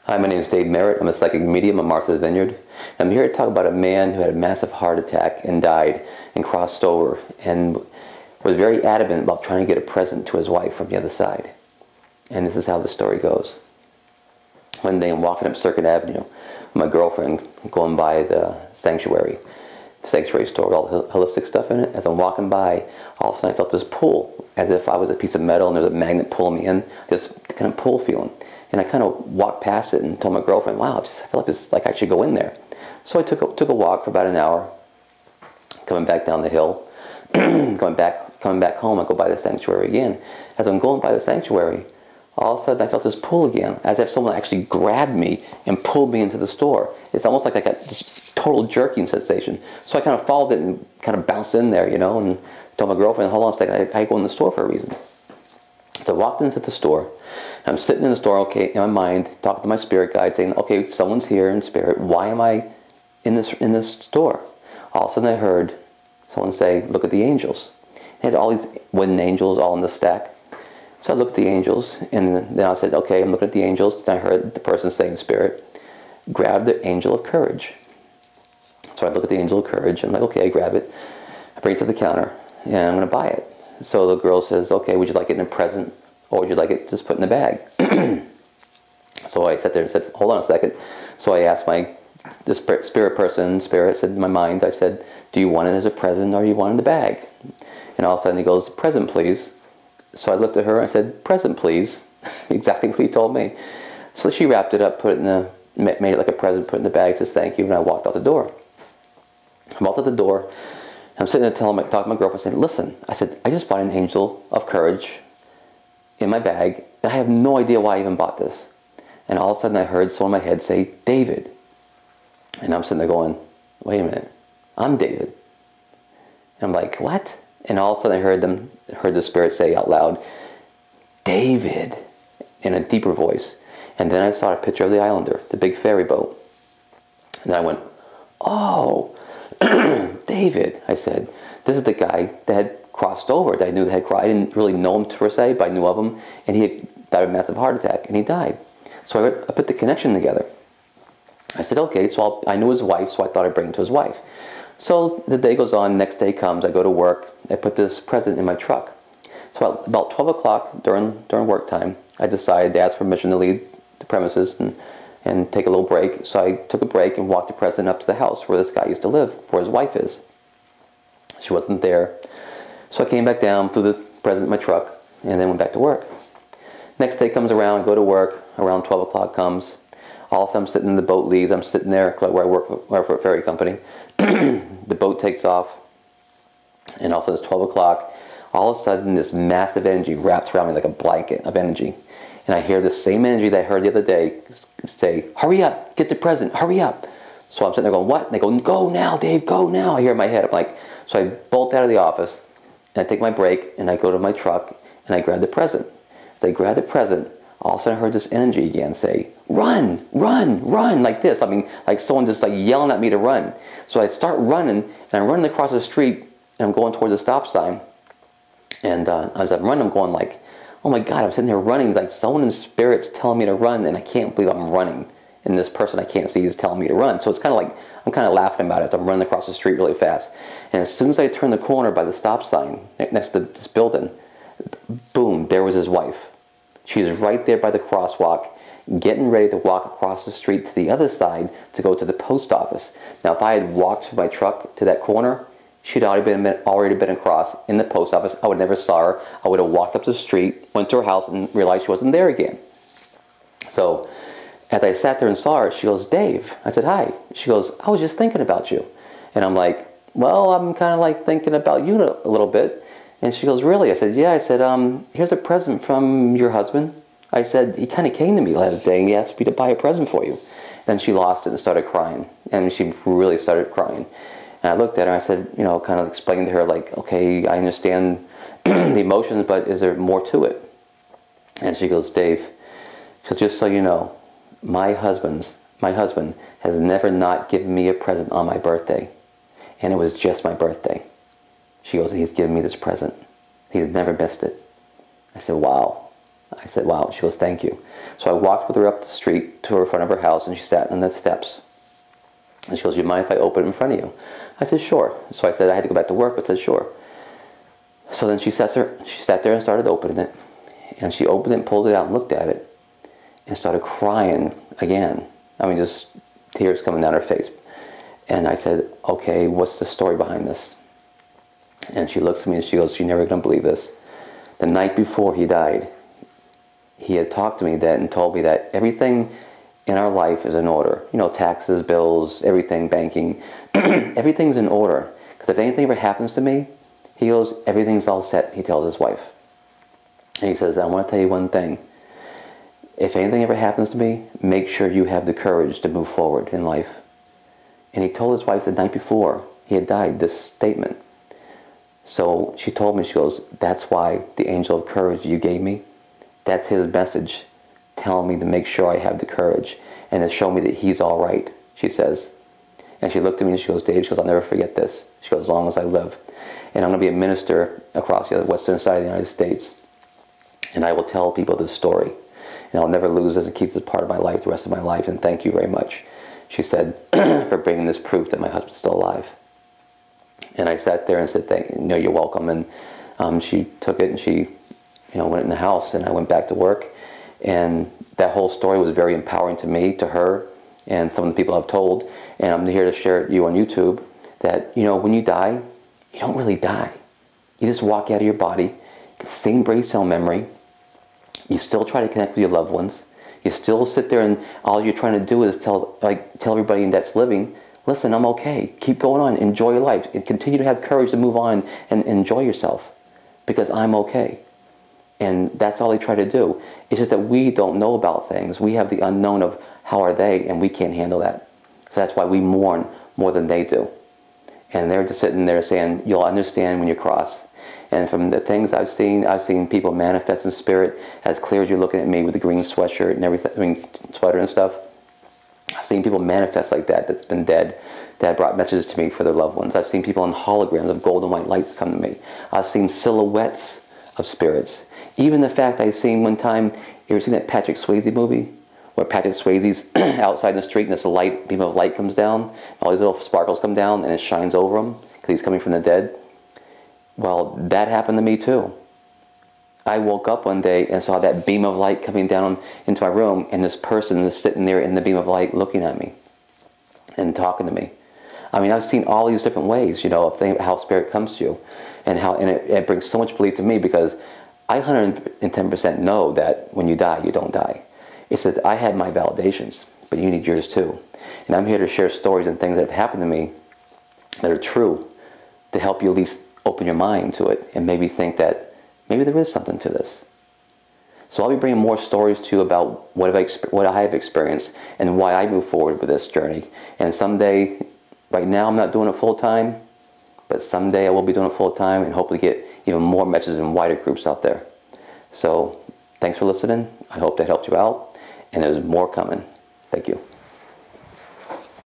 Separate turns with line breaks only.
Hi, my name is Dave Merritt. I'm a psychic medium at Martha's Vineyard. I'm here to talk about a man who had a massive heart attack and died and crossed over and was very adamant about trying to get a present to his wife from the other side. And this is how the story goes. One day I'm walking up Circuit Avenue with my girlfriend going by the sanctuary store with all the holistic stuff in it. As I'm walking by, all of a sudden I felt this pull, as if I was a piece of metal and there's a magnet pulling me in, this kind of pull feeling. And I kind of walked past it and told my girlfriend, wow, I feel like this, like I should go in there. So I took a walk for about an hour, coming back down the hill, coming back home. I go by the sanctuary again. As I'm going by the sanctuary, all of a sudden I felt this pull again, as if someone actually grabbed me and pulled me into the store. It's almost like I got this total jerking sensation. So I kind of followed it and kind of bounced in there, you know, and told my girlfriend, hold on a second, I go in the store for a reason. So I walked into the store. I'm sitting in the store, okay, in my mind, talking to my spirit guide, saying, okay, someone's here in spirit. Why am I in this store? All of a sudden I heard someone say, look at the angels. They had all these wooden angels all in the stack. So I looked at the angels, and then I said, okay, I'm looking at the angels. Then I heard the person say in spirit, grab the angel of courage. So I look at the angel of courage. I'm like, okay, I grab it. I bring it to the counter, and I'm going to buy it. So the girl says, okay, would you like it in a present, or would you like it just put in the bag? So I sat there and said, hold on a second. So I asked the spirit person, said in my mind, I said, do you want it as a present, or do you want it in the bag? And all of a sudden he goes, present, please. So I looked at her and I said, present, please. Exactly what he told me. So she wrapped it up, made it like a present, put it in the bag, says thank you, and I walked out the door. I walked out the door. I'm sitting there talking to my girlfriend, saying, listen, I said, I just bought an angel of courage in my bag, and I have no idea why I even bought this. And all of a sudden I heard someone in my head say, David. And I'm sitting there going, wait a minute, I'm David. And I'm like, what? And all of a sudden I heard the spirit say out loud, David, in a deeper voice. And then I saw a picture of the Islander, the big ferry boat. And then I went, oh, David, I said, this is the guy that had crossed over, that I knew that had crossed. I didn't really know him per se, but I knew of him, and he had died of a massive heart attack, and he died. So I put the connection together. I said, okay, so I knew his wife, so I thought I'd bring it to his wife. So the day goes on, next day comes, I go to work, I put this present in my truck. So about 12 o'clock during work time, I decided to ask permission to leave the premises and take a little break. So I took a break and walked the present up to the house where this guy used to live, where his wife is. She wasn't there. So I came back down, threw the present in my truck, and then went back to work. Next day comes around, I go to work, around 12 o'clock comes. All of a sudden I'm sitting in the boat leaves, I'm sitting there where I work for a ferry company. The boat takes off, and all of a sudden it's 12 o'clock. All of a sudden this massive energy wraps around me like a blanket of energy. And I hear the same energy that I heard the other day say, hurry up, get the present, hurry up. So I'm sitting there going, what? And they go, go now, Dave, go now. I hear in my head, I'm like, so I bolt out of the office, and I take my break, and I go to my truck, and I grab the present. As I grab the present, all of a sudden I heard this energy again say, run, run, run, like this. I mean, like someone just like yelling at me to run. So I start running, and I'm running across the street, and I'm going towards the stop sign. And as I'm running, I'm going like, oh my God, I'm sitting there running, like someone in spirit's telling me to run, and I can't believe I'm running. And this person I can't see is telling me to run. So it's kind of like, I'm kind of laughing about it as I'm running across the street really fast. And as soon as I turn the corner by the stop sign next to this building, boom, there was his wife. She's right there by the crosswalk, getting ready to walk across the street to the other side to go to the post office. Now, if I had walked from my truck to that corner, she'd already been across in the post office. I would never saw her. I would have walked up the street, went to her house, and realized she wasn't there again. So as I sat there and saw her, she goes, Dave. I said, hi. She goes, I was just thinking about you. And I'm like, well, I'm kind of like thinking about you a little bit. And she goes, really? I said, yeah. I said, here's a present from your husband. I said, he kind of came to me the other day and he asked me to buy a present for you. Then she lost it and started crying. And she really started crying. And I looked at her and I said, you know, kind of explained to her like, okay, I understand the emotions, but is there more to it? And she goes, Dave, so just so you know, my husband has never not given me a present on my birthday. And it was just my birthday. She goes, he's given me this present. He's never missed it. I said, wow. I said, wow. She goes, thank you. So I walked with her up the street to her front of her house, and she sat on the steps. And she goes, you mind if I open it in front of you? I said, sure. So I said, I had to go back to work, but said, sure. So then she sat there and started opening it. And she opened it and pulled it out and looked at it and started crying again. I mean, just tears coming down her face. And I said, okay, what's the story behind this? And she looks at me and she goes, you're never going to believe this. The night before he died, he had talked to me that and told me that everything in our life is in order. You know, taxes, bills, everything, banking, everything's in order. Because if anything ever happens to me, he goes, everything's all set, he tells his wife. And he says, I want to tell you one thing. If anything ever happens to me, make sure you have the courage to move forward in life. And he told his wife the night before he had died this statement. So she told me, she goes, that's why the angel of courage you gave me, that's his message, telling me to make sure I have the courage and to show me that he's all right, she says. And she looked at me and she goes, Dave, she goes, I'll never forget this. She goes, as long as I live. And I'm going to be a minister across the western side of the United States. And I will tell people this story. And I'll never lose this and keep this part of my life the rest of my life. And thank you very much, she said, for bringing this proof that my husband's still alive. And I sat there and said, you're welcome. And she took it and she went in the house. And I went back to work. And that whole story was very empowering to me, to her, and some of the people I've told. And I'm here to share it with you on YouTube that, when you die, you don't really die. You just walk out of your body, same brain cell memory. You still try to connect with your loved ones. You still sit there and all you're trying to do is tell everybody that's living, listen, I'm okay. Keep going on. Enjoy your life. And continue to have courage to move on and enjoy yourself because I'm okay. And that's all they try to do. It's just that we don't know about things. We have the unknown of how are they, and we can't handle that. So that's why we mourn more than they do. And they're just sitting there saying, you'll understand when you cross. And from the things I've seen people manifest in spirit as clear as you're looking at me with the green sweatshirt and everything, sweater and stuff. I've seen people manifest like that, that's been dead, that brought messages to me for their loved ones. I've seen people in holograms of golden white lights come to me. I've seen silhouettes of spirits. Even the fact I seen one time, you ever seen that Patrick Swayze movie? Where Patrick Swayze's outside in the street and this beam of light comes down, all these little sparkles come down and it shines over him because he's coming from the dead. Well, that happened to me too. I woke up one day and saw that beam of light coming down into my room and this person is sitting there in the beam of light looking at me and talking to me. I mean, I've seen all these different ways, of how spirit comes to you and it brings so much belief to me because I 110% know that when you die, you don't die. It says, I had my validations, but you need yours too. And I'm here to share stories and things that have happened to me that are true to help you at least open your mind to it and maybe think that maybe there is something to this. So I'll be bringing more stories to you about what I have experienced and why I move forward with this journey. And someday, right now I'm not doing it full time, but someday I will be doing it full time and hopefully get even more messages in wider groups out there. So thanks for listening. I hope that helped you out. And there's more coming. Thank you.